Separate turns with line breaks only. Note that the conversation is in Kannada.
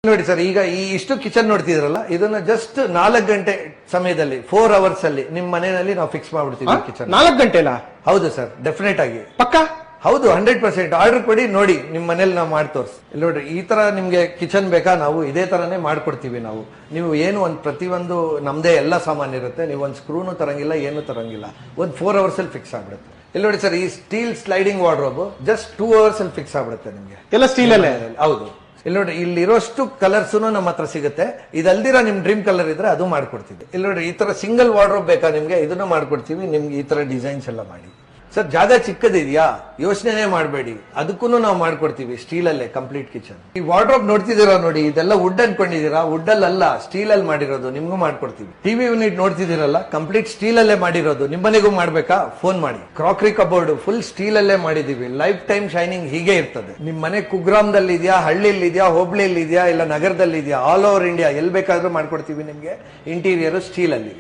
ನೋಡಿ ಸರ್, ಈಗ ಈ ಇಷ್ಟು ಕಿಚನ್ ನೋಡ್ತಿದ್ರಲ್ಲ, ಇದನ್ನ ಜಸ್ಟ್ 4 ಗಂಟೆ ಸಮಯದಲ್ಲಿ 4 ಅವರ್ಸ್ ಅಲ್ಲಿ ನಿಮ್ ಮನೆಯಲ್ಲಿ ನಾವು ಫಿಕ್ಸ್ ಮಾಡ್ಬಿಡ್ತೀವಿ ಕಿಚನ್.
4 ಗಂಟೆಲಾ?
ಹೌದು ಸರ್, ಡೆಫಿನೆಟ್ ಆಗಿ.
ಪಕ್ಕ?
ಹೌದು, 100%. ಆರ್ಡರ್ ಕೊಡಿ, ನೋಡಿ ನಿಮ್ ಮನೇಲಿ ನಾವು ಮಾಡಿ ತೋರಿಸಿ. ಇಲ್ಲಿ ನೋಡ್ರಿ, ಈ ತರ ನಿಮ್ಗೆ ಕಿಚನ್ ಬೇಕಾ, ನಾವು ಇದೇ ತರನೇ ಮಾಡ್ಕೊಡ್ತೀವಿ ನಾವು. ನೀವು ಏನು ಪ್ರತಿಯೊಂದು ನಮ್ದೇ ಎಲ್ಲ ಸಾಮಾನು ಇರುತ್ತೆ. ನೀವು ಒಂದು ಸ್ಕ್ರೂನು ತರಂಗಿಲ್ಲ, ಏನು ತರಂಗಿಲ್ಲ. ಒಂದು 4 ಅವರ್ಸ್ ಅಲ್ಲಿ ಫಿಕ್ಸ್ ಆಗ್ಬಿಡುತ್ತೆ. ಇಲ್ಲಿ ನೋಡಿ ಸರ್, ಈ steel sliding wardrobe just 2 hours ಅಲ್ಲಿ ಫಿಕ್ಸ್ ಆಗ್ಬಿಡುತ್ತೆ ನಿಮ್ಗೆ.
ಎಲ್ಲ ಸ್ಟೀಲ್ ಅಲ್ಲೇ?
ಹೌದು. ಇಲ್ಲಿ ನೋಡಿ, ಇಲ್ಲಿರೋಷ್ಟು ಕಲರ್ಸ್ ನಮ್ಮ ಹತ್ರ ಸಿಗುತ್ತೆ. ಇದಲ್ದಿರ ನಿಮ್ ಡ್ರೀಮ್ ಕಲರ್ ಇದ್ರೆ ಅದು ಮಾಡ್ಕೊಡ್ತೀವಿ. ಇಲ್ಲಿ ನೋಡಿ, ಈ ತರ ಸಿಂಗಲ್ ವಾರ್ಡ್ರೋಬ್ ಬೇಕಾ ನಿಮ್ಗೆ, ಇದನ್ನ ಮಾಡ್ಕೊಡ್ತೀವಿ. ನಿಮ್ಗೆ ಈ ತರ ಡಿಸೈನ್ಸ್ ಎಲ್ಲ ಮಾಡಿ. ಸರ್, ಜಾಗ ಚಿಕ್ಕದಿದೆಯಾ, ಯೋಚನೆ ಮಾಡಬೇಡಿ, ಅದಕ್ಕೂ ನಾವು ಮಾಡ್ಕೊಡ್ತೀವಿ. ಸ್ಟೀಲ್ ಅಲ್ಲೇ ಕಂಪ್ಲೀಟ್ ಕಿಚನ್. ಈ ವಾರ್ಡ್ರೋಬ್ ನೋಡ್ತಿದ್ದೀರಾ ನೋಡಿ, ಇದೆಲ್ಲ ವುಡ್ ಅನ್ಕೊಂಡಿದ್ದೀರಾ, ವುಡ್ ಅಲ್ಲ, ಸ್ಟೀಲ್ ಅಲ್ಲಿ ಮಾಡಿರೋದು. ನಿಮ್ಗೂ ಮಾಡ್ಕೊಡ್ತೀವಿ. ಟಿವಿ ಯೂನಿಟ್ ನೋಡ್ತಿದ್ದೀರಲ್ಲ, ಕಂಪ್ಲೀಟ್ ಸ್ಟೀಲ್ ಅಲ್ಲೇ ಮಾಡಿರೋದು. ನಿಮ್ಮನೆಗೂ ಮಾಡ್ಬೇಕಾ, ಫೋನ್ ಮಾಡಿ. ಕ್ರಾಕರಿ ಕಬೋರ್ಡ್ ಫುಲ್ ಸ್ಟೀಲ್ ಅಲ್ಲೇ ಮಾಡಿದೀವಿ. ಲೈಫ್ ಟೈಮ್ ಶೈನಿಂಗ್ ಹೀಗೆ ಇರ್ತದೆ. ನಿಮ್ ಮನೆ ಕುಗ್ರಾಮದಲ್ಲಿ ಇದೆಯಾ, ಹಳ್ಳಿಯಲ್ಲಿ ಇದೆಯಾ, ಹೋಬಳಿಯಲ್ಲಿ ಇದೆಯಾ, ಇಲ್ಲ ನಗರದಲ್ಲಿ ಇದೆಯಾ, ಆಲ್ ಓವರ್ ಇಂಡಿಯಾ ಎಲ್ಲಿ ಬೇಕಾದ್ರೂ ಮಾಡ್ಕೊಡ್ತೀವಿ ನಿಮ್ಗೆ. ಇಂಟೀರಿಯರ್ ಸ್ಟೀಲ್ ಅಲ್ಲಿ.